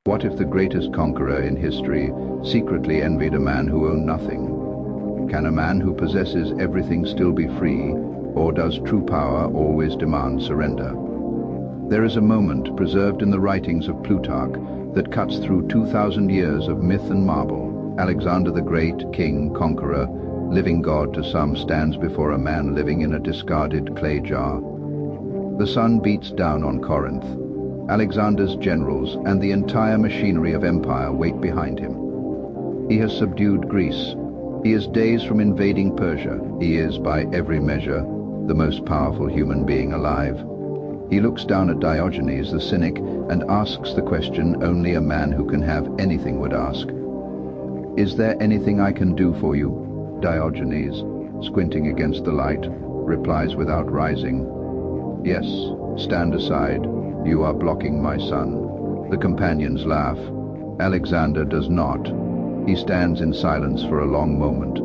What if the greatest conqueror in history secretly envied a man who owned nothing? Can a man who possesses everything still be free, or does true power always demand surrender? There is a moment preserved in the writings of Plutarch that cuts through 2,000 years of myth and marble. Alexander the Great, king, conqueror, living god to some, stands before a man living in a discarded clay jar. The sun beats down on Corinth. Alexander's generals and the entire machinery of empire wait behind him. He has subdued Greece. He is days from invading Persia. He is, by every measure, the most powerful human being alive. He looks down at Diogenes, the cynic, and asks the question only a man who can have anything would ask. "Is there anything I can do for you?" Diogenes, squinting against the light, replies without rising, "Yes, stand aside. You are blocking my sun." The companions laugh. Alexander does not. He stands in silence for a long moment,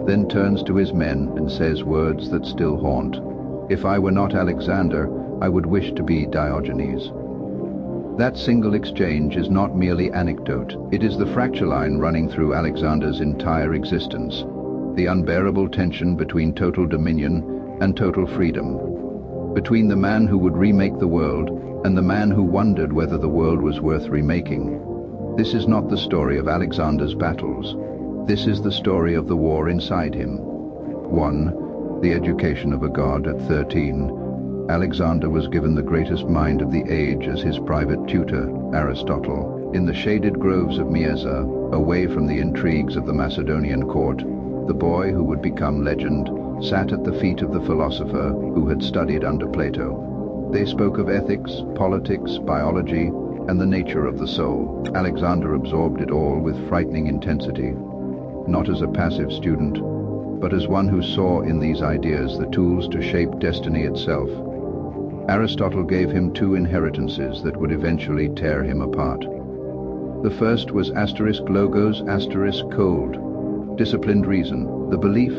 then turns to his men and says words that still haunt. "If I were not Alexander, I would wish to be Diogenes." That single exchange is not merely anecdote. It is the fracture line running through Alexander's entire existence, the unbearable tension between total dominion and total freedom, between the man who would remake the world and the man who wondered whether the world was worth remaking. This is not the story of Alexander's battles. This is the story of the war inside him. 1. The education of a god. At 13, Alexander was given the greatest mind of the age as his private tutor, Aristotle. In the shaded groves of Mieza, away from the intrigues of the Macedonian court, the boy who would become legend sat at the feet of the philosopher who had studied under Plato. They spoke of ethics, politics, biology, and the nature of the soul. Alexander absorbed it all with frightening intensity, not as a passive student, but as one who saw in these ideas the tools to shape destiny itself. Aristotle gave him two inheritances that would eventually tear him apart. The first was logos cold, disciplined reason, the belief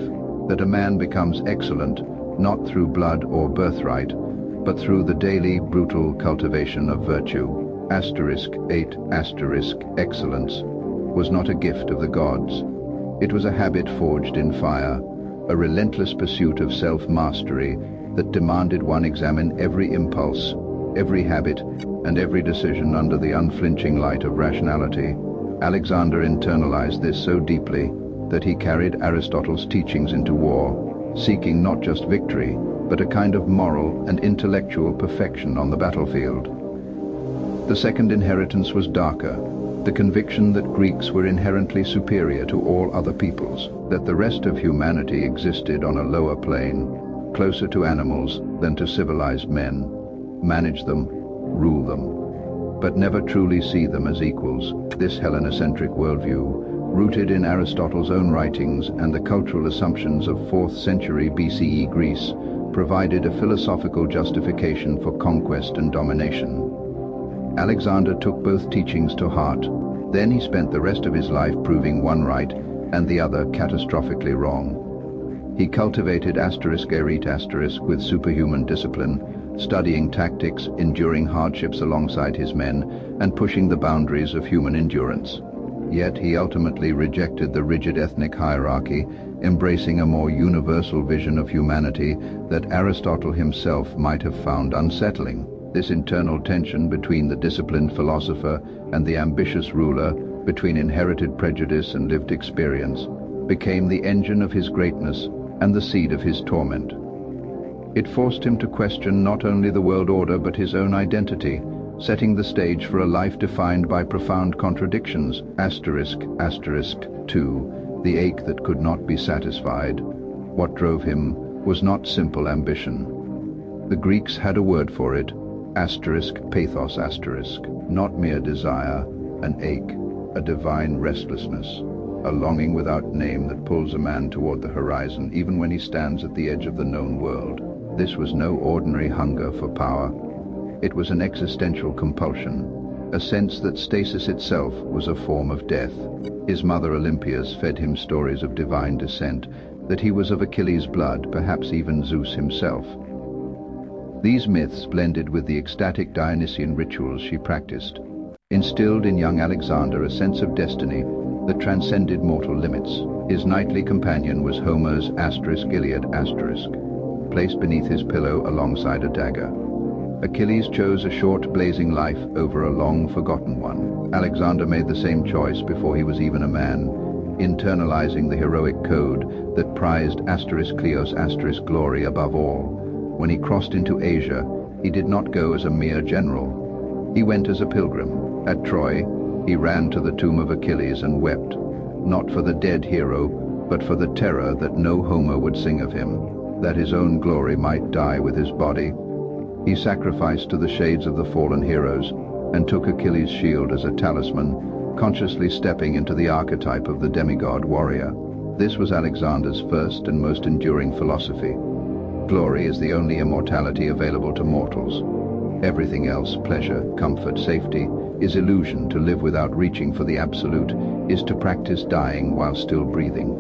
that a man becomes excellent not through blood or birthright, but through the daily, brutal cultivation of virtue. 8. Excellence was not a gift of the gods. It was a habit forged in fire, a relentless pursuit of self-mastery that demanded one examine every impulse, every habit, and every decision under the unflinching light of rationality. Alexander internalized this so deeply that he carried Aristotle's teachings into war, seeking not just victory, but a kind of moral and intellectual perfection on the battlefield. The second inheritance was darker, the conviction that Greeks were inherently superior to all other peoples, that the rest of humanity existed on a lower plane, closer to animals than to civilized men, manage them, rule them, but never truly see them as equals. This Helleноcentric worldview, rooted in Aristotle's own writings and the cultural assumptions of 4th century BCE Greece, provided a philosophical justification for conquest and domination. Alexander took both teachings to heart. Then he spent the rest of his life proving one right and the other catastrophically wrong. He cultivated with superhuman discipline, studying tactics, enduring hardships alongside his men, and pushing the boundaries of human endurance. Yet he ultimately rejected the rigid ethnic hierarchy, embracing a more universal vision of humanity that Aristotle himself might have found unsettling. This internal tension between the disciplined philosopher and the ambitious ruler, between inherited prejudice and lived experience, became the engine of his greatness and the seed of his torment. It forced him to question not only the world order but his own identity, setting the stage for a life defined by profound contradictions. 2. The ache that could not be satisfied. What drove him was not simple ambition. The Greeks had a word for it, pathos, not mere desire, an ache, a divine restlessness, a longing without name that pulls a man toward the horizon even when he stands at the edge of the known world. This was no ordinary hunger for power. It was an existential compulsion, a sense that stasis itself was a form of death. His mother Olympias fed him stories of divine descent, that he was of Achilles' blood, perhaps even Zeus himself. These myths blended with the ecstatic Dionysian rituals she practiced. instilled in young Alexander a sense of destiny that transcended mortal limits. His knightly companion was Homer's *Gilead*, placed beneath his pillow alongside a dagger. Achilles chose a short, blazing life over a long-forgotten one. Alexander made the same choice before he was even a man, internalizing the heroic code that prized *Cleos*, glory above all. When he crossed into Asia, he did not go as a mere general. He went as a pilgrim. At Troy, he ran to the tomb of Achilles and wept, not for the dead hero, but for the terror that no Homer would sing of him, that his own glory might die with his body. He sacrificed to the shades of the fallen heroes and took Achilles' shield as a talisman, consciously stepping into the archetype of the demigod warrior. This was Alexander's first and most enduring philosophy. Glory is the only immortality available to mortals. Everything else, pleasure, comfort, safety, is illusion. To live without reaching for the absolute is to practice dying while still breathing.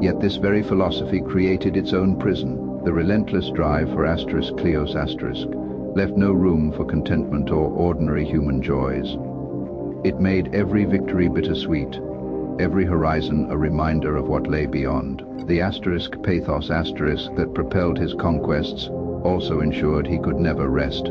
Yet this very philosophy created its own prison. The relentless drive for *Cleos*, left no room for contentment or ordinary human joys. It made every victory bittersweet, every horizon a reminder of what lay beyond. The *pathos* that propelled his conquests also ensured he could never rest,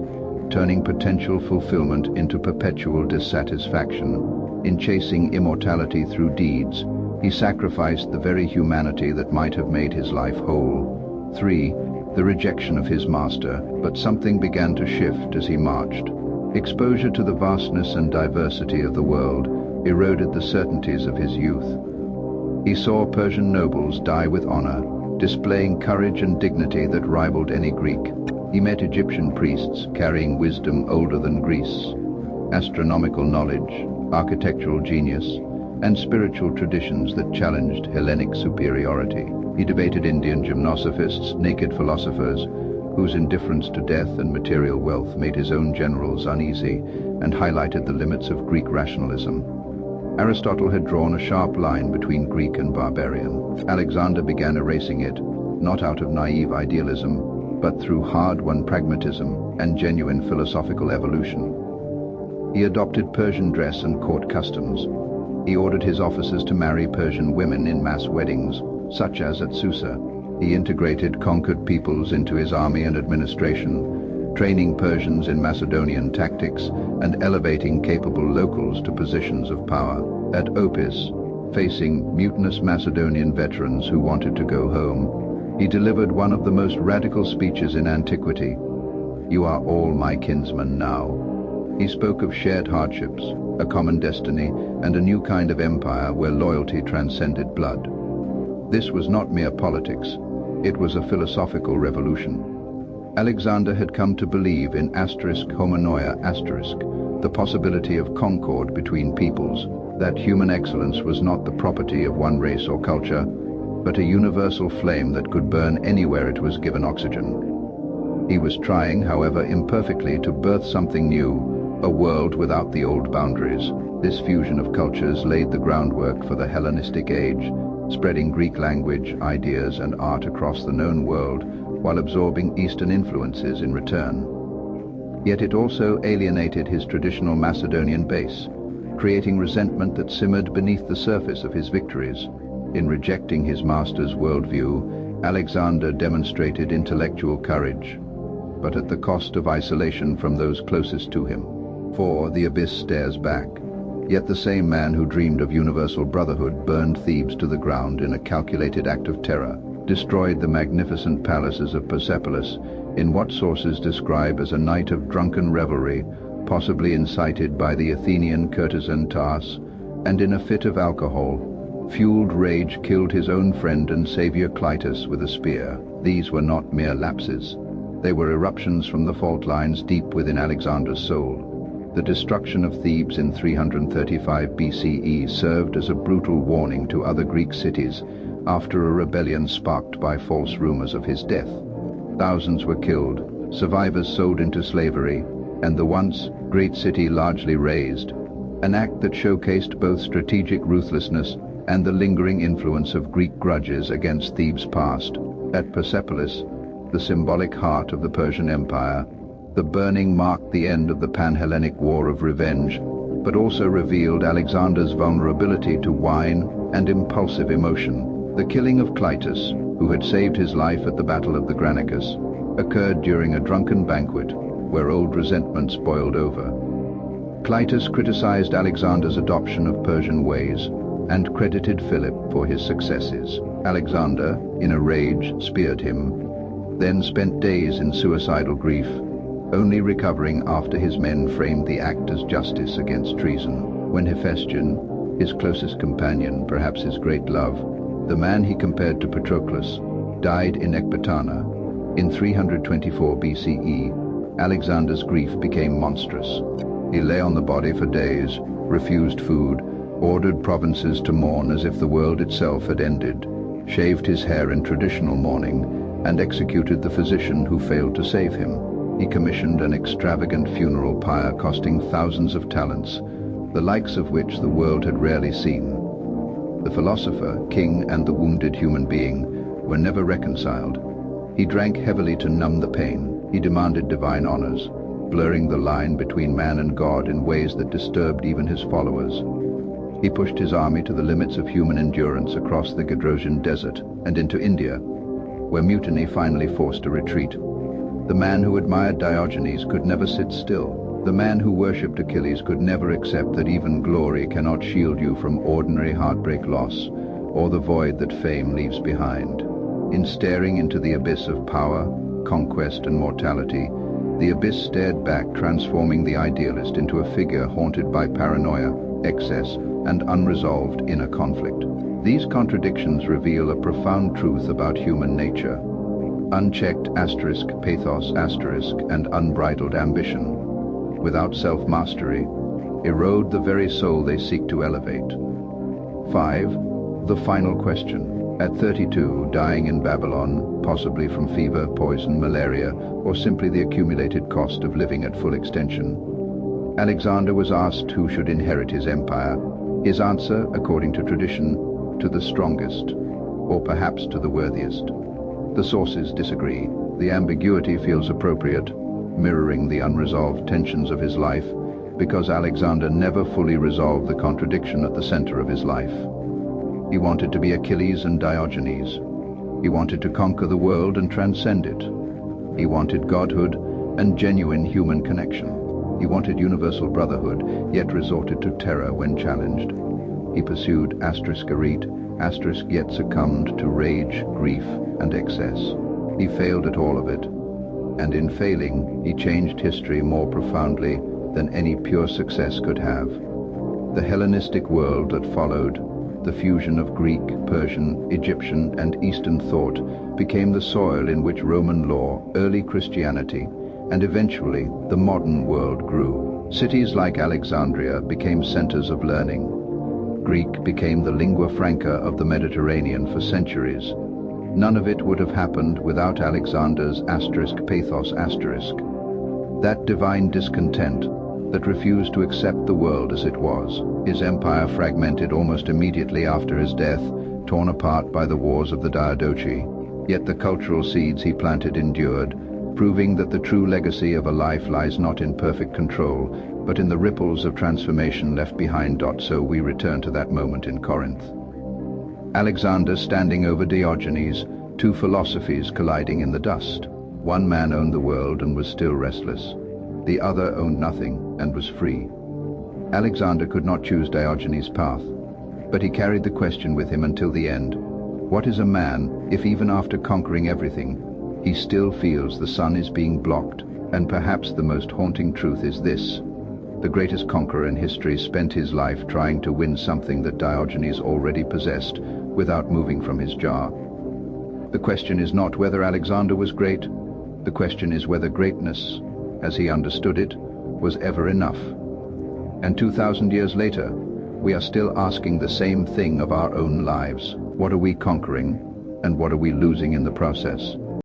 turning potential fulfillment into perpetual dissatisfaction. In chasing immortality through deeds, he sacrificed the very humanity that might have made his life whole. 3. The rejection of his master, but something began to shift as he marched. Exposure to the vastness and diversity of the world eroded the certainties of his youth. He saw Persian nobles die with honor, displaying courage and dignity that rivaled any Greek. He met Egyptian priests carrying wisdom older than Greece, astronomical knowledge, architectural genius, and spiritual traditions that challenged Hellenic superiority. He debated Indian gymnosophists, naked philosophers, whose indifference to death and material wealth made his own generals uneasy and highlighted the limits of Greek rationalism. Aristotle had drawn a sharp line between Greek and barbarian. Alexander began erasing it, not out of naive idealism, but through hard-won pragmatism and genuine philosophical evolution. He adopted Persian dress and court customs. He ordered his officers to marry Persian women in mass weddings, such as at Susa. He integrated conquered peoples into his army and administration, training Persians in Macedonian tactics and elevating capable locals to positions of power. At Opis, facing mutinous Macedonian veterans who wanted to go home, he delivered one of the most radical speeches in antiquity. "You are all my kinsmen now." He spoke of shared hardships, a common destiny, and a new kind of empire where loyalty transcended blood. This was not mere politics, it was a philosophical revolution. Alexander had come to believe in *homonoia*, the possibility of concord between peoples, that human excellence was not the property of one race or culture, but a universal flame that could burn anywhere it was given oxygen. He was trying, however imperfectly, to birth something new, a world without the old boundaries. This fusion of cultures laid the groundwork for the Hellenistic age, spreading Greek language, ideas, and art across the known world while absorbing Eastern influences in return. Yet it also alienated his traditional Macedonian base, creating resentment that simmered beneath the surface of his victories. In rejecting his master's worldview, Alexander demonstrated intellectual courage, but at the cost of isolation from those closest to him. For the abyss stares back. Yet the same man who dreamed of universal brotherhood burned Thebes to the ground in a calculated act of terror, destroyed the magnificent palaces of Persepolis in what sources describe as a night of drunken revelry, possibly incited by the Athenian courtesan Tars, and in a fit of alcohol, fueled rage killed his own friend and savior Clytus with a spear. These were not mere lapses. They were eruptions from the fault lines deep within Alexander's soul. The destruction of Thebes in 335 BCE served as a brutal warning to other Greek cities after a rebellion sparked by false rumors of his death. Thousands were killed, survivors sold into slavery, and the once great city largely razed, an act that showcased both strategic ruthlessness and the lingering influence of Greek grudges against Thebes' past. At Persepolis, the symbolic heart of the Persian Empire, the burning marked the end of the Pan-Hellenic War of Revenge. but also revealed Alexander's vulnerability to wine and impulsive emotion. The killing of Clytus, who had saved his life at the Battle of the Granicus, occurred during a drunken banquet where old resentments boiled over. Clytus criticized Alexander's adoption of Persian ways and credited Philip for his successes. Alexander, in a rage, speared him, then spent days in suicidal grief, only recovering after his men framed the act as justice against treason. When Hephaestion, his closest companion, perhaps his great love, the man he compared to Patroclus, died in Ecbatana in 324 BCE, Alexander's grief became monstrous. He lay on the body for days, refused food, ordered provinces to mourn as if the world itself had ended, shaved his hair in traditional mourning, and executed the physician who failed to save him. He commissioned an extravagant funeral pyre costing thousands of talents, the likes of which the world had rarely seen. The philosopher, king, and the wounded human being were never reconciled. He drank heavily to numb the pain. He demanded divine honors, blurring the line between man and God in ways that disturbed even his followers. He pushed his army to the limits of human endurance across the Gedrosian desert and into India, where mutiny finally forced a retreat. The man who admired Diogenes could never sit still. The man who worshipped Achilles could never accept that even glory cannot shield you from ordinary heartbreak loss, or the void that fame leaves behind. In staring into the abyss of power, conquest, and mortality, the abyss stared back, transforming the idealist into a figure haunted by paranoia, excess, and unresolved inner conflict. These contradictions reveal a profound truth about human nature. Unchecked pathos and unbridled ambition, without self-mastery, erode the very soul they seek to elevate. 5. The final question. At 32, dying in Babylon, possibly from fever, poison, malaria, or simply the accumulated cost of living at full extension, Alexander was asked who should inherit his empire. His answer, according to tradition, to the strongest, or perhaps to the worthiest. The sources disagree. The ambiguity feels appropriate, mirroring the unresolved tensions of his life, because Alexander never fully resolved the contradiction at the center of his life. He wanted to be Achilles and Diogenes. He wanted to conquer the world and transcend it. He wanted godhood and genuine human connection. He wanted universal brotherhood, yet resorted to terror when challenged. He pursued yet succumbed to rage, grief, and excess. He failed at all of it, and in failing, he changed history more profoundly than any pure success could have. The Hellenistic world that followed, the fusion of Greek, Persian, Egyptian, and Eastern thought, became the soil in which Roman law, early Christianity, and eventually the modern world grew. Cities like Alexandria became centers of learning. Greek became the lingua franca of the Mediterranean for centuries. None of it would have happened without Alexander's pathos. That divine discontent that refused to accept the world as it was. His empire fragmented almost immediately after his death, torn apart by the wars of the Diodochi. Yet the cultural seeds he planted endured, proving that the true legacy of a life lies not in perfect control, but in the ripples of transformation left behind. So we return to that moment in Corinth. Alexander standing over Diogenes, two philosophies colliding in the dust. One man owned the world and was still restless. The other owned nothing and was free. Alexander could not choose Diogenes' path, but he carried the question with him until the end. What is a man if even after conquering everything, he still feels the sun is being blocked? And perhaps the most haunting truth is this: the greatest conqueror in history spent his life trying to win something that Diogenes already possessed without moving from his jar. The question is not whether Alexander was great. The question is whether greatness, as he understood it, was ever enough. And 2,000 years later, we are still asking the same thing of our own lives. What are we conquering, and what are we losing in the process?